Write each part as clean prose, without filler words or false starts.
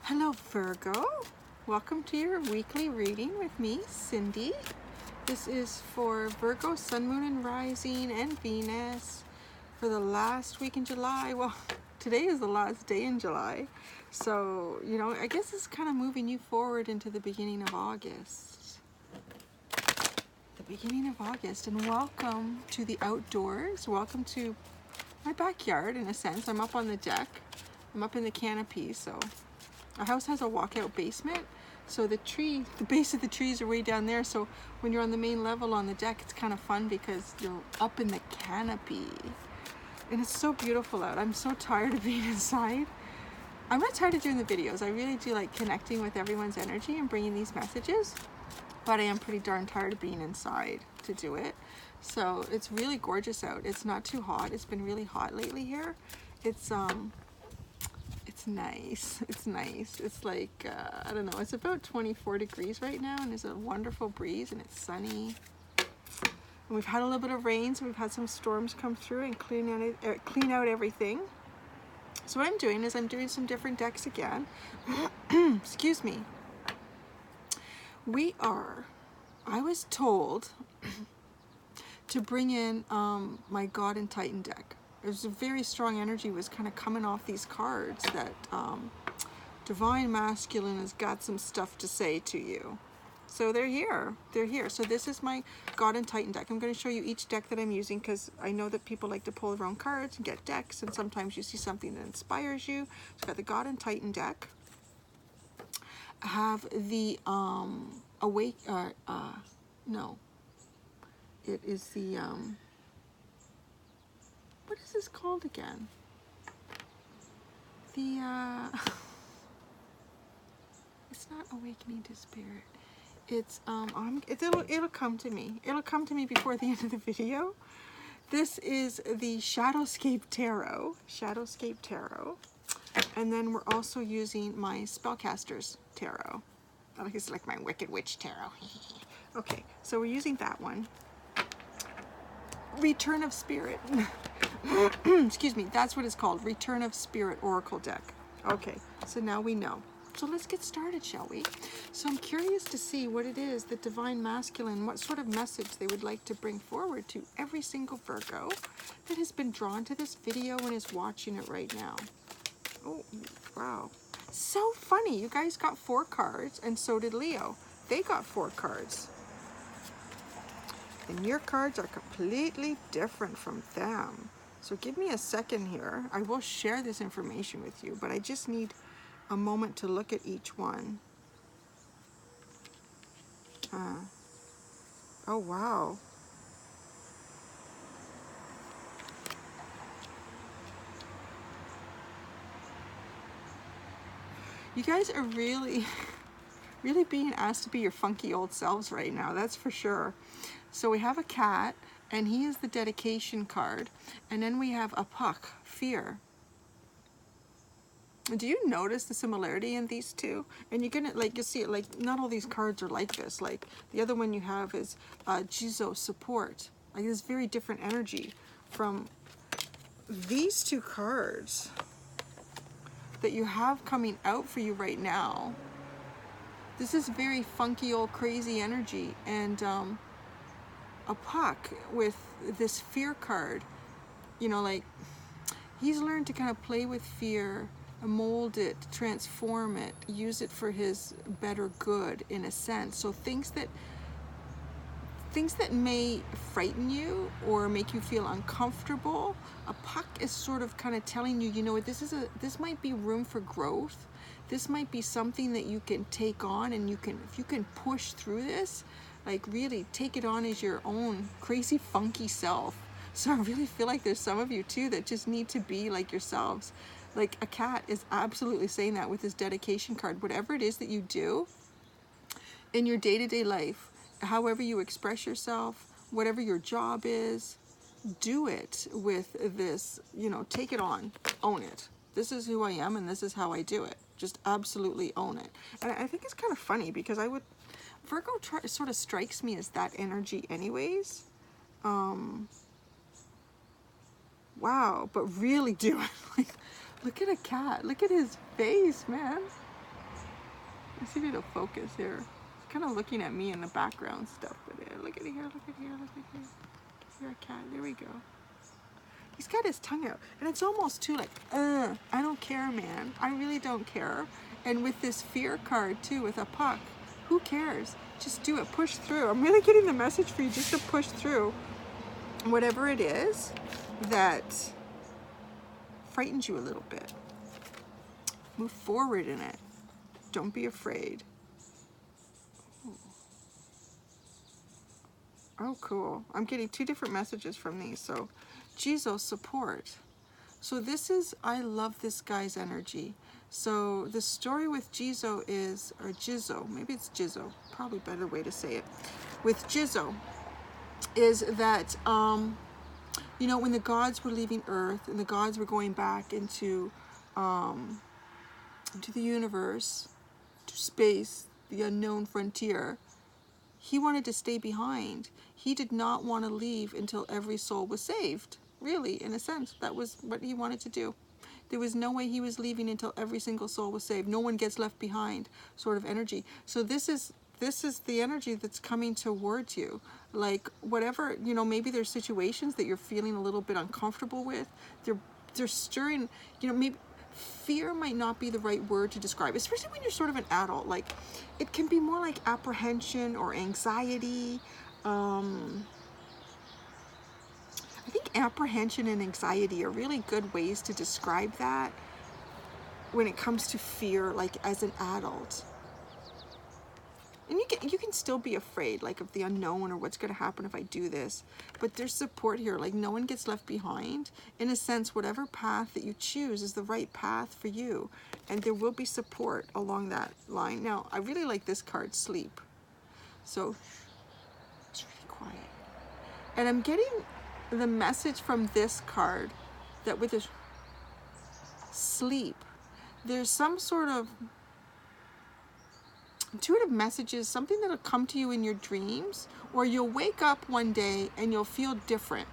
Hello Virgo, welcome to your weekly reading with me, Cindy. This is for Virgo, Sun, Moon, and Rising, and Venus for the last week in July. Well, today is the last day in July, so, you know, I guess it's kind of moving you forward into the beginning of August. The beginning of August, and welcome to the outdoors. Welcome to my backyard, in a sense. I'm up on the deck. I'm up in the canopy, so... Our house has a walkout basement, so the base of the trees are way down there, so when you're on the main level on the deck, it's kind of fun because you're up in the canopy. And it's so beautiful out. I'm so tired of being inside. I'm not tired of doing the videos. I really do like connecting with everyone's energy and bringing these messages, but I am pretty darn tired of being inside to do it. So it's really gorgeous out. It's not too hot. It's been really hot lately here. It's nice. It's nice. It's like, I don't know, it's about 24 degrees right now, and there's a wonderful breeze, and it's sunny. And we've had a little bit of rain, so we've had some storms come through and clean out everything. So what I'm doing is I'm doing some different decks again. Excuse me. I was told to bring in my God and Titan deck. There's a very strong energy was kind of coming off these cards that Divine Masculine has got some stuff to say to you. So they're here. They're here. So this is my God and Titan deck. I'm going to show you each deck that I'm using because I know that people like to pull their own cards and get decks, and sometimes you see something that inspires you. So I've got the God and Titan deck. I have the it is the what is this called again? The it's not Awakening to Spirit. It's it'll come to me. It'll come to me before the end of the video. This is the Shadowscape Tarot. Shadowscape Tarot. And then we're also using my Spellcasters Tarot. It's like my Wicked Witch Tarot. Okay, so we're using that one. Return of Spirit. Excuse me, that's what it's called. Return of Spirit Oracle deck. Okay, so now we know. So let's get started, shall we? So I'm curious to see what it is that Divine Masculine, what sort of message they would like to bring forward to every single Virgo that has been drawn to this video and is watching it right now. Oh, wow. So funny. You guys got 4 cards, and so did Leo. They got 4 cards. And your cards are completely different from them. So give me a second here. I will share this information with you, but I just need a moment to look at each one. Oh, wow. You guys are really being asked to be your funky old selves right now, that's for sure. So we have a cat, and he is the dedication card. And then we have a puck, fear. Do you notice the similarity in these two? And you're gonna, like, you see it, like, not all these cards are like this. Like, the other one you have is Jizo, support. Like, this very different energy from these 2 cards that you have coming out for you right now. This is very funky old crazy energy, and a puck with this fear card, you know, like, he's learned to kind of play with fear, mold it, transform it, use it for his better good, in a sense. So things that may frighten you or make you feel uncomfortable, a puck is sort of kind of telling you, you know what, this might be room for growth. This might be something that you can take on, and if you can push through this, like, really take it on as your own crazy funky self. So I really feel like there's some of you too that just need to be like yourselves. Like, a cat is absolutely saying that with his dedication card. Whatever it is that you do in your day-to-day life, however you express yourself, whatever your job is, do it with this, you know, take it on, own it. This is who I am, and this is how I do it. Just absolutely own it. And I think it's kind of funny because Virgo sort of strikes me as that energy anyways. Wow, but really do it. Like, look at a cat. Look at his face, man. Let's see if it'll focus here. It's kind of looking at me in the background stuff. But look at here, look at here, look at here. You're a cat. There we go. He's got his tongue out. And it's almost too like, I don't care, man. I really don't care. And with this fear card too, with a puck, who cares? Just do it. Push through. I'm really getting the message for you just to push through whatever it is that frightens you a little bit. Move forward in it. Don't be afraid. Oh, cool. I'm getting two different messages from these. So, Jizo, support. So this is, I love this guy's energy. So the story with Jizo is, or Jizo, maybe it's Jizo, probably a better way to say it. With Jizo is that, you know, when the gods were leaving Earth and the gods were going back into the universe, to space, the unknown frontier, he wanted to stay behind. He did not want to leave until every soul was saved. Really, in a sense, that was what he wanted to do. There was no way he was leaving until every single soul was saved. No one gets left behind, sort of energy. So this is the energy that's coming towards you. Like whatever, you know, maybe there's situations that you're feeling a little bit uncomfortable with. They're stirring, you know, maybe fear might not be the right word to describe, especially when you're sort of an adult. Like it can be more like apprehension or anxiety. I think apprehension and anxiety are really good ways to describe that when it comes to fear, like as an adult. And you can still be afraid, like of the unknown or what's going to happen if I do this. But there's support here, like no one gets left behind. In a sense, whatever path that you choose is the right path for you. And there will be support along that line. Now, I really like this card, Sleep. So, it's really quiet. And I'm getting the message from this card that with this sleep, there's some sort of intuitive messages, something that'll come to you in your dreams, or you'll wake up one day and you'll feel different.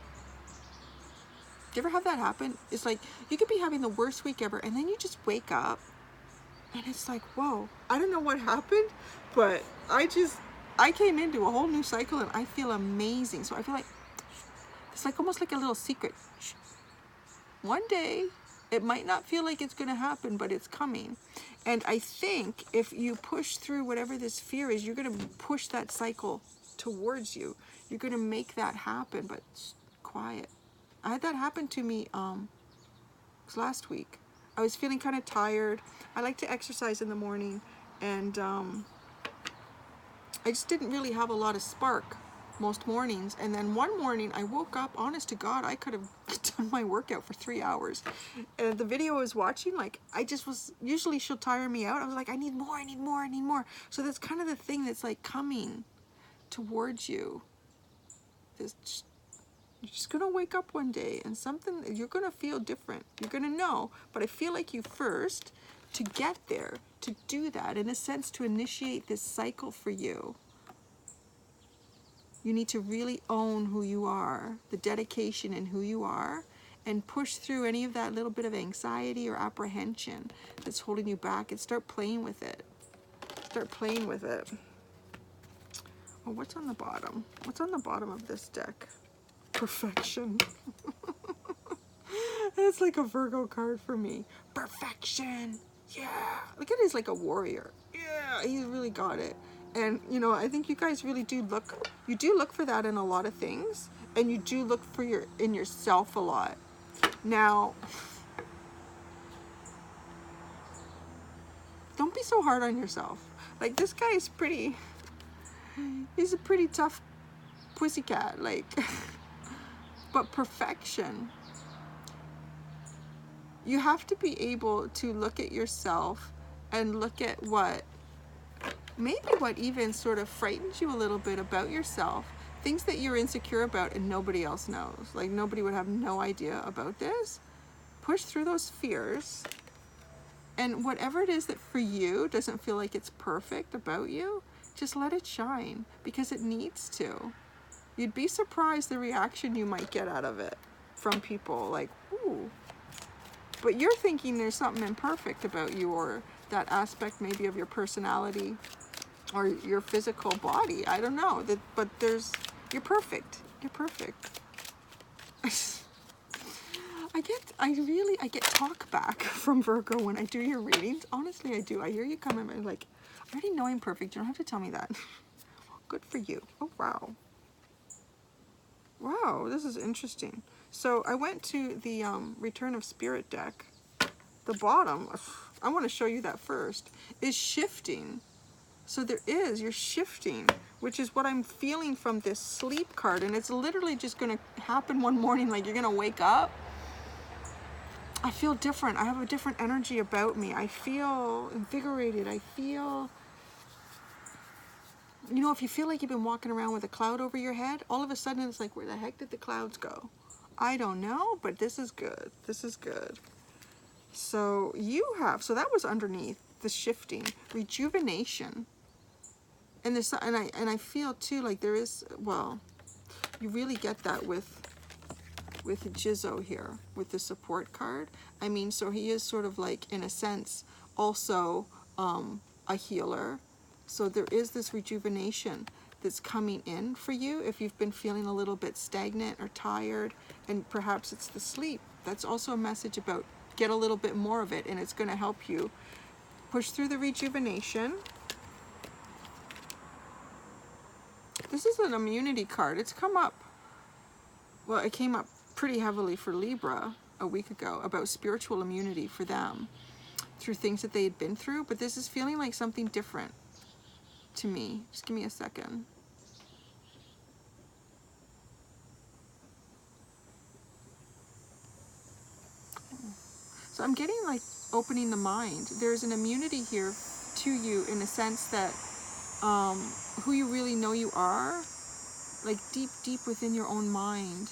Do you ever have that happen? It's like you could be having the worst week ever and then you just wake up and it's like, whoa, I don't know what happened, but I came into a whole new cycle and I feel amazing. So I feel like it's like almost like a little secret. One day, it might not feel like it's going to happen, but it's coming. And I think if you push through whatever this fear is, you're going to push that cycle towards you. You're going to make that happen, but quiet. I had that happen to me last week. I was feeling kind of tired. I like to exercise in the morning, and I just didn't really have a lot of spark most mornings. And then one morning I woke up, honest to God, I could have done my workout for 3 hours. And the video I was watching, like I just was, usually she'll tire me out. I was like, I need more, I need more, I need more. So that's kind of the thing that's like coming towards you. You're just gonna wake up one day and something, you're gonna feel different. You're gonna know, but I feel like you first, to get there, to do that, in a sense, to initiate this cycle for you, you need to really own who you are, the dedication in who you are, and push through any of that little bit of anxiety or apprehension that's holding you back, and start playing with it. Start playing with it. Oh, what's on the bottom? What's on the bottom of this deck? Perfection. It's like a Virgo card for me. Perfection. Yeah. Look at it, he's like a warrior. Yeah, he really got it. And, you know, I think you guys really do look, you do look for that in a lot of things. And you do look for in yourself a lot. Now, don't be so hard on yourself. Like, this guy is pretty, he's a pretty tough pussycat, like, but perfection. You have to be able to look at yourself and look at what even sort of frightens you a little bit about yourself, things that you're insecure about and nobody else knows. Like nobody would have no idea about this. Push through those fears, and whatever it is that for you doesn't feel like it's perfect about you, just let it shine, because it needs to. You'd be surprised the reaction you might get out of it from people, like, ooh. But you're thinking there's something imperfect about you, or that aspect maybe of your personality or your physical body. I don't know. But you're perfect. You're perfect. I get talk back from Virgo when I do your readings. Honestly, I do. I hear you come in and like, I already know I'm perfect. You don't have to tell me that. Good for you. Oh, wow. Wow, this is interesting. So I went to the Return of Spirit deck. The bottom, I want to show you that first, is shifting. So you're shifting, which is what I'm feeling from this sleep card. And it's literally just going to happen one morning, like you're going to wake up. I feel different. I have a different energy about me. I feel invigorated. I feel, you know, if you feel like you've been walking around with a cloud over your head, all of a sudden it's like, where the heck did the clouds go? I don't know, but this is good. This is good. So so that was underneath the shifting, rejuvenation. And I feel too like there is, well, you really get that with Jizzo here, with the support card. I mean, so he is sort of like, in a sense, also a healer. So there is this rejuvenation that's coming in for you if you've been feeling a little bit stagnant or tired, and perhaps it's the sleep. That's also a message about get a little bit more of it, and it's going to help you push through the rejuvenation. This is an immunity card. It's come up, well, it came up pretty heavily for Libra a week ago about spiritual immunity for them through things that they had been through, but this is feeling like something different to me. Just give me a second. So I'm getting like opening the mind. There's an immunity here to you in the sense that who you really know you are, like deep, deep within your own mind,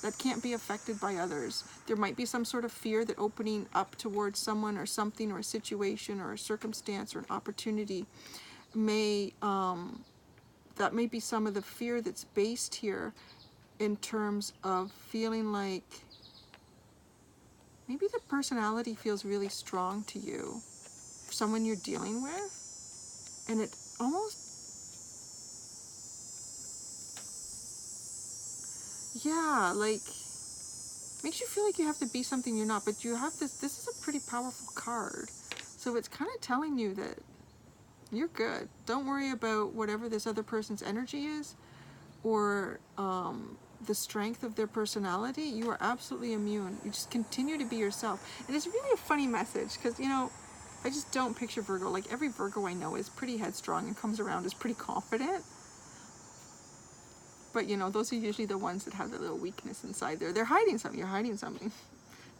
that can't be affected by others. There might be some sort of fear that opening up towards someone or something or a situation or a circumstance or an opportunity may, that may be some of the fear that's based here in terms of feeling like maybe the personality feels really strong to you, someone you're dealing with, and it almost, yeah, like makes you feel like you have to be something you're not, but you have this is a pretty powerful card. So it's kind of telling you that you're good. Don't worry about whatever this other person's energy is, or the strength of their personality. You are absolutely immune. You just continue to be yourself. And it's really a funny message because, you know, I just don't picture Virgo. Like every Virgo I know is pretty headstrong and comes around as pretty confident. But, you know, those are usually the ones that have the little weakness inside there. They're hiding something. You're hiding something.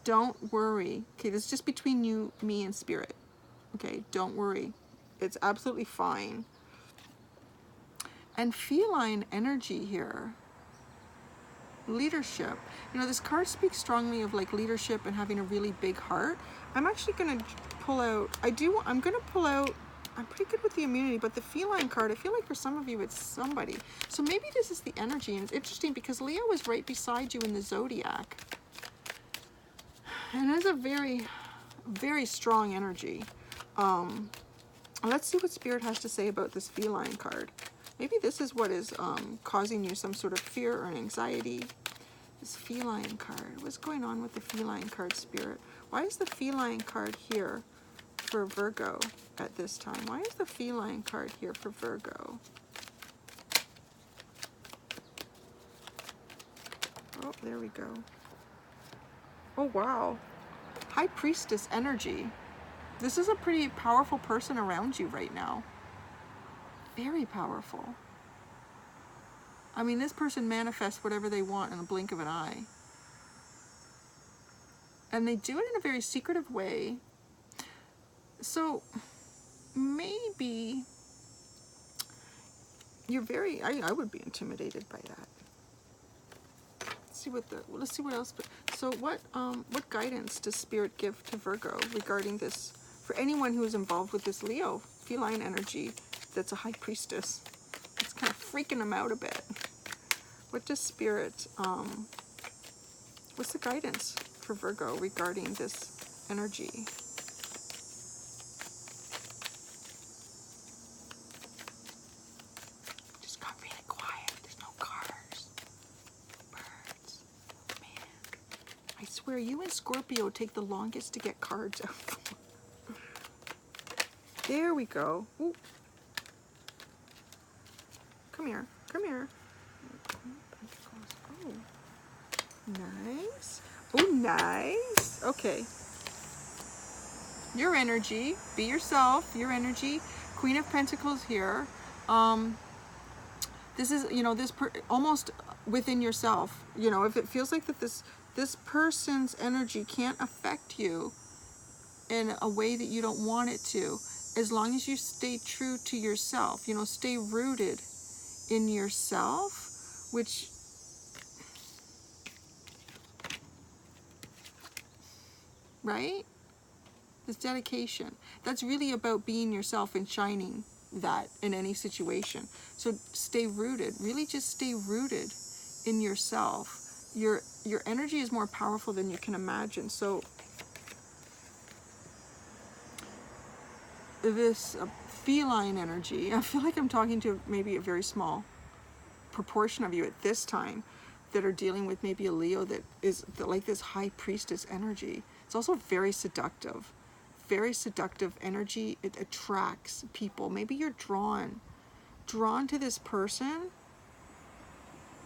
Don't worry. Okay, this is just between you, me, and spirit. Okay, don't worry. It's absolutely fine. And feline energy here. Leadership. You know, this card speaks strongly of like leadership and having a really big heart. I'm actually going to pull out, I'm going to pull out, I'm pretty good with the immunity, but the feline card, I feel like for some of you it's somebody. So maybe this is the energy, and it's interesting because Leo is right beside you in the Zodiac. And it's a very, very strong energy. Let's see what Spirit has to say about this feline card. Maybe this is what is causing you some sort of fear or anxiety. This feline card. What's going on with the feline card, Spirit? Why is the feline card here for Virgo at this time? Why is the feline card here for Virgo? Oh, there we go. Oh, wow. High Priestess energy. This is a pretty powerful person around you right now. Very powerful. I mean, this person manifests whatever they want in a blink of an eye. And they do it in a very secretive way. So maybe you're very, I would be intimidated by that. Let's see what else. So what guidance does Spirit give to Virgo regarding this, for anyone who is involved with this Leo feline energy that's a High Priestess? It's kind of freaking them out a bit. What does Spirit, what's the guidance for Virgo regarding this energy. Just got really quiet. There's no cars. Birds. Man. I swear, you and Scorpio take the longest to get cards out. There we go. Ooh. Come here. Come here. Oh. Nice. Oh, nice. Okay. Your energy. Be yourself. Your energy. Queen of Pentacles here. This is, you know, almost within yourself. You know, if it feels like that this person's energy can't affect you in a way that you don't want it to, as long as you stay true to yourself, you know, stay rooted in yourself, which right? This dedication. That's really about being yourself and shining that in any situation. So stay rooted. Really just stay rooted in yourself. Your energy is more powerful than you can imagine. So this feline energy, I feel like I'm talking to maybe a very small proportion of you at this time that are dealing with maybe a Leo that is like this high priestess energy. It's also very seductive energy. It attracts people. Maybe you're drawn to this person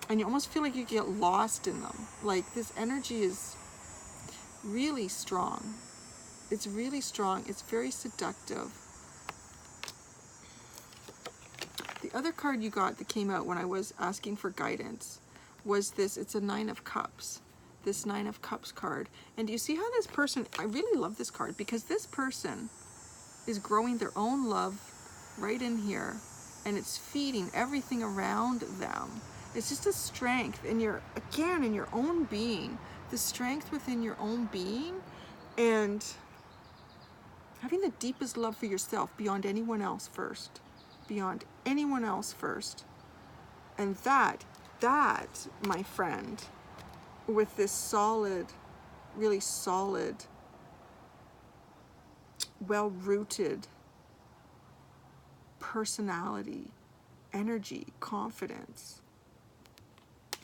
and you almost feel like you get lost in them. Like this energy is really strong. It's really strong. It's very seductive. The other card you got that came out when I was asking for guidance was this. It's a Nine of Cups. This Nine of Cups card. And do you see how this person, I really love this card because this person is growing their own love right in here and it's feeding everything around them. It's just a strength in your, again, in your own being, the strength within your own being and having the deepest love for yourself beyond anyone else first. Beyond anyone else first. And that, my friend, with this solid, really solid, well-rooted personality, energy, confidence,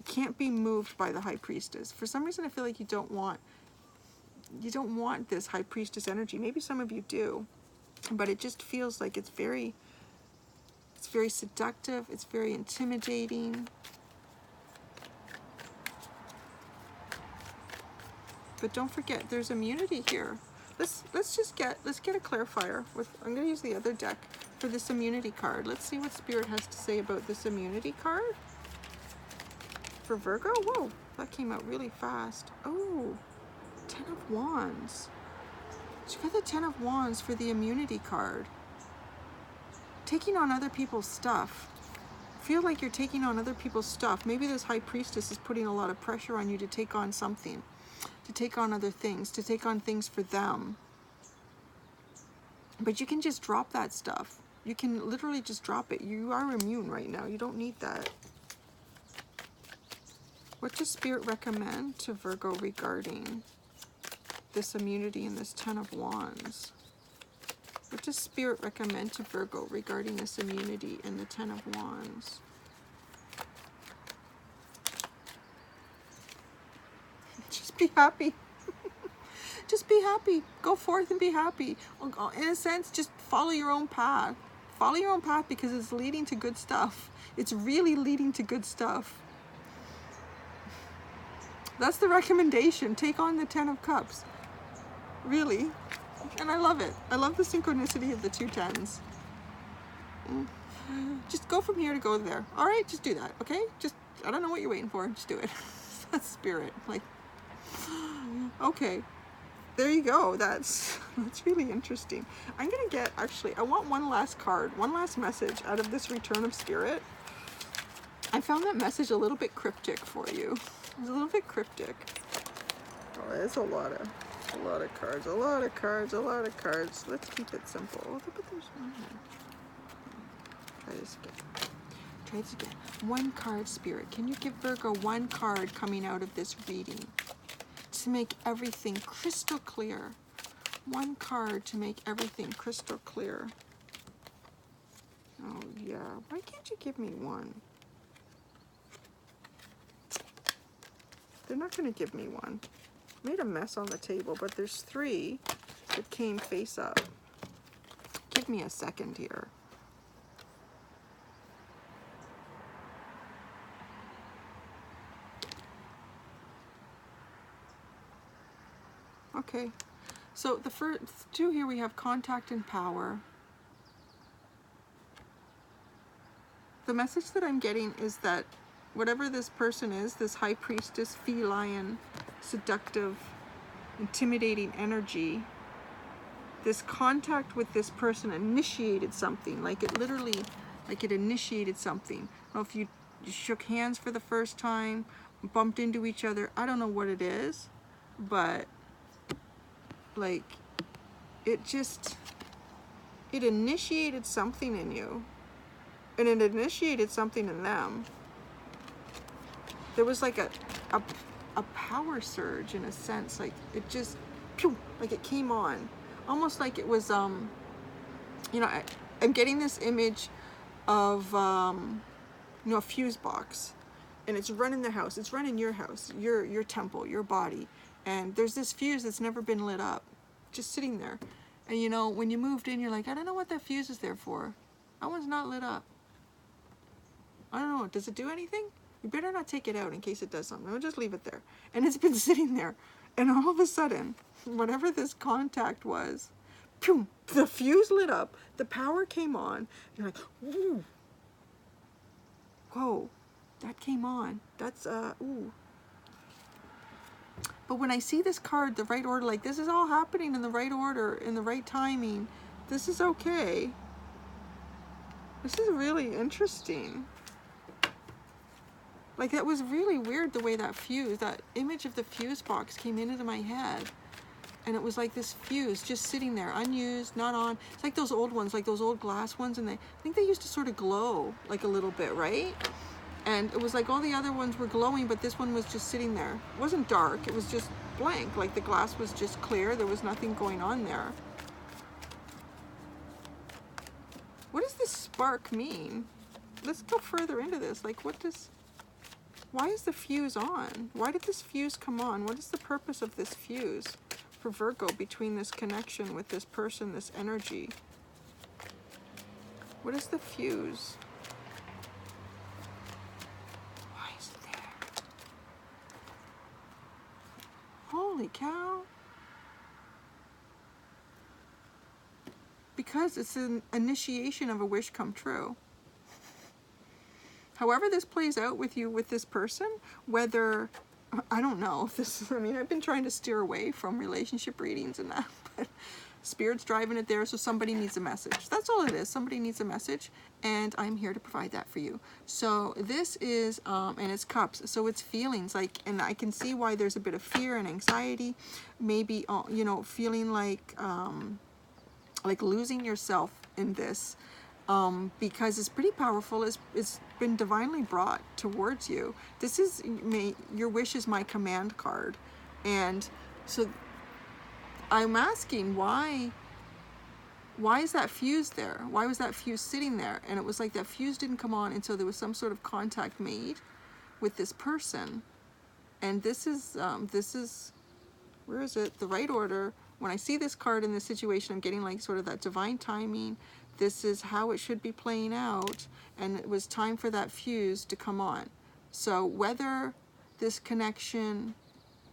can't be moved by the High Priestess. For some reason, I feel like you don't want this High Priestess energy. Maybe some of you do, but it just feels like it's very seductive. It's very intimidating. But don't forget, there's immunity here. Let's get a clarifier with. I'm going to use the other deck for this immunity card. Let's see what Spirit has to say about this immunity card for Virgo. Whoa, that came out really fast. Oh, 10 of Wands. So you got the 10 of Wands for the immunity card. Taking on other people's stuff. Feel like you're taking on other people's stuff. Maybe this High Priestess is putting a lot of pressure on you to take on something, to take on other things, to take on things for them. But you can just drop that stuff. You can literally just drop it. You are immune right now. You don't need that. What does Spirit recommend to Virgo regarding this immunity and this 10 of Wands? What does Spirit recommend to Virgo regarding this immunity and the 10 of Wands? Just be happy. Just be happy. Go forth and be happy. In a sense, just follow your own path. Follow your own path because it's leading to good stuff. It's really leading to good stuff. That's the recommendation. Take on the 10 of Cups. Really. And I love it. I love the synchronicity of the two 10s. Just go from here to go there. All right, just do that, okay? Just, I don't know what you're waiting for. Just do it. That's Spirit. Like, okay. There you go. That's really interesting. I'm going to get, actually, I want one last card, one last message out of this Return of Spirit. I found that message a little bit cryptic for you. It was a little bit cryptic. Oh, there's a lot of cards, a lot of cards. Let's keep it simple. Oh, but there's one here. Try this again. One card, Spirit. Can you give Virgo one card coming out of this reading to make everything crystal clear? One card to make everything crystal clear. Oh yeah, why can't you give me one? They're not gonna give me one. Made a mess on the table, but there's 3 that came face up. Give me a second here. Okay, so the first 2 here we have contact and power. The message that I'm getting is that whatever this person is, this high priestess, feline, seductive, intimidating energy, this contact with this person initiated something, like it literally, like it initiated something. I don't know if you shook hands for the first time, bumped into each other, I don't know what it is, but like it initiated something in you, and it initiated something in them. There was like a power surge in a sense, like it just, pew, like it came on, almost like it was, you know, I'm getting this image of, you know, a fuse box, and it's running the house, it's running your house, your temple, your body, and there's this fuse that's never been lit up, just sitting there. And you know, when you moved in, you're like, I don't know what that fuse is there for. That one's not lit up. I don't know, does it do anything? You better not take it out in case it does something. I'll just leave it there. And it's been sitting there. And all of a sudden, whatever this contact was, boom, the fuse lit up, the power came on. You're like, ooh. Whoa, that came on. That's, ooh. But when I see this card, the right order, like this is all happening in the right order, in the right timing. This is okay. This is really interesting. Like that was really weird the way that fuse, that image of the fuse box came into my head. And it was like this fuse just sitting there, unused, not on. It's like those old ones, like those old glass ones, and I think they used to sort of glow like a little bit, right? And it was like all the other ones were glowing, but this one was just sitting there. It wasn't dark, it was just blank, like the glass was just clear, there was nothing going on there. What does this spark mean? Let's go further into this. Like why is the fuse on? Why did this fuse come on? What is the purpose of this fuse for Virgo between this connection with this person, this energy? What is the fuse? Why is it there? Holy cow. Because it's an initiation of a wish come true. However this plays out with you, with this person, whether, I don't know if this, I mean, I've been trying to steer away from relationship readings and that, but Spirit's driving it there, so somebody needs a message. That's all it is. Somebody needs a message, and I'm here to provide that for you. So this is, and it's cups, so it's feelings, like, and I can see why there's a bit of fear and anxiety, maybe, you know, feeling like losing yourself in this, because it's pretty powerful. It's been divinely brought towards you. This is, your wish is my command card. And so I'm asking, why is that fuse there? Why was that fuse sitting there? And it was like that fuse didn't come on until there was some sort of contact made with this person. And this is, where is it? The right order. When I see this card in this situation, I'm getting like sort of that divine timing. This is how it should be playing out, and it was time for that fuse to come on. So whether this connection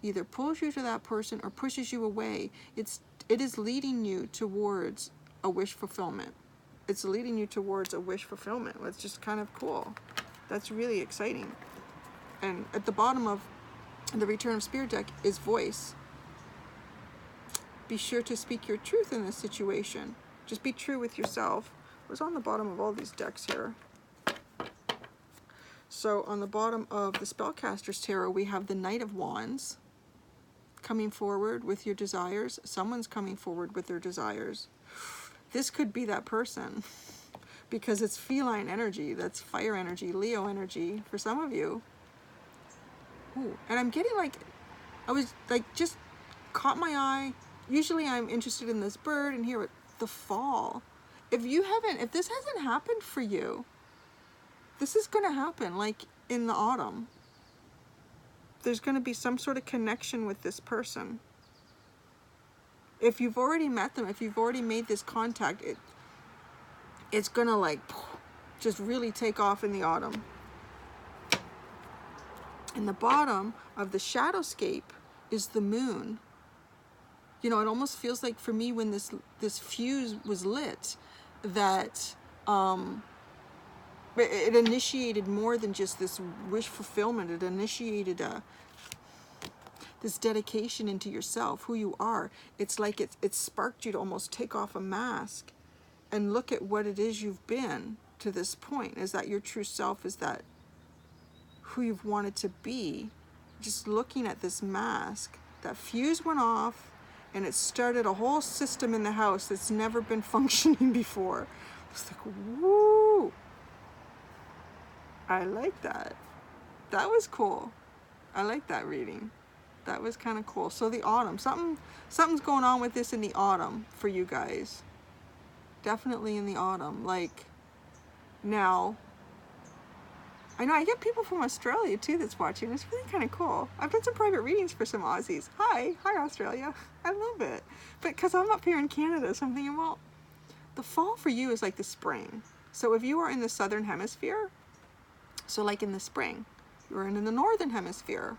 either pulls you to that person or pushes you away, it is leading you towards a wish fulfillment. It's leading you towards a wish fulfillment. It's just kind of cool. That's really exciting. And at the bottom of the Return of Spirit deck is voice. Be sure to speak your truth in this situation. Just be true with yourself. It was on the bottom of all these decks here. So on the bottom of the Spellcaster's Tarot, we have the Knight of Wands coming forward with your desires. Someone's coming forward with their desires. This could be that person because it's feline energy. That's fire energy, Leo energy for some of you. Ooh, and I'm getting like, I was like, just caught my eye. usually I'm interested in this bird, and here the fall. If this hasn't happened for you, this is going to happen like in the autumn. There's going to be some sort of connection with this person. If you've already met them, if you've already made this contact, it's going to like just really take off in the autumn. In the bottom of the shadowscape is the moon. You know, it almost feels like for me when this fuse was lit, that it initiated more than just this wish fulfillment. It initiated this dedication into yourself, who you are. It's like it sparked you to almost take off a mask and look at what it is you've been to this point. Is that your true self? Is that who you've wanted to be? Just looking at this mask, that fuse went off, and it started a whole system in the house that's never been functioning before. It's like, woo! I like that. That was cool. I like that reading. That was kind of cool. So the autumn, something's going on with this in the autumn for you guys. Definitely in the autumn. Like, now, I know I get people from Australia too that's watching. It's really kind of cool. I've done some private readings for some Aussies. Hi Australia. I love it. But because I'm up here in Canada, so I'm thinking, well, the fall for you is like the spring. So if you are in the southern hemisphere, so like in the spring, you're in the northern hemisphere,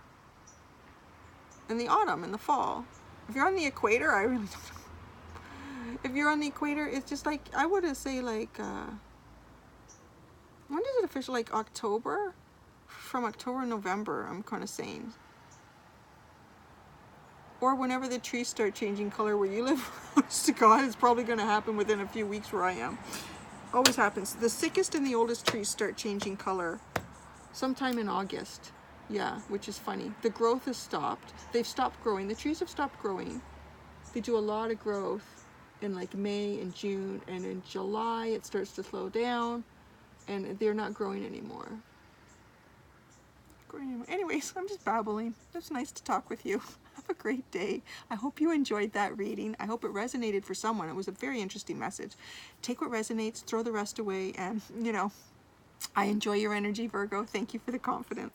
in the autumn, in the fall. If you're on the equator, I really don't know. If you're on the equator, it's just like, I would say like, when is it official? Like October? From October, November, I'm kind of saying. Or whenever the trees start changing color where you live. Honest to God, it's probably going to happen within a few weeks where I am. Always happens. The sickest and the oldest trees start changing color sometime in August. Yeah, which is funny. The growth has stopped. They've stopped growing. The trees have stopped growing. They do a lot of growth in like May and June, and in July it starts to slow down, and they're not growing anymore. Anyways, I'm just babbling. It's nice to talk with you. Have a great day. I hope you enjoyed that reading. I hope it resonated for someone. It was a very interesting message. Take what resonates, throw the rest away, and, you know, I enjoy your energy, Virgo. Thank you for the confidence.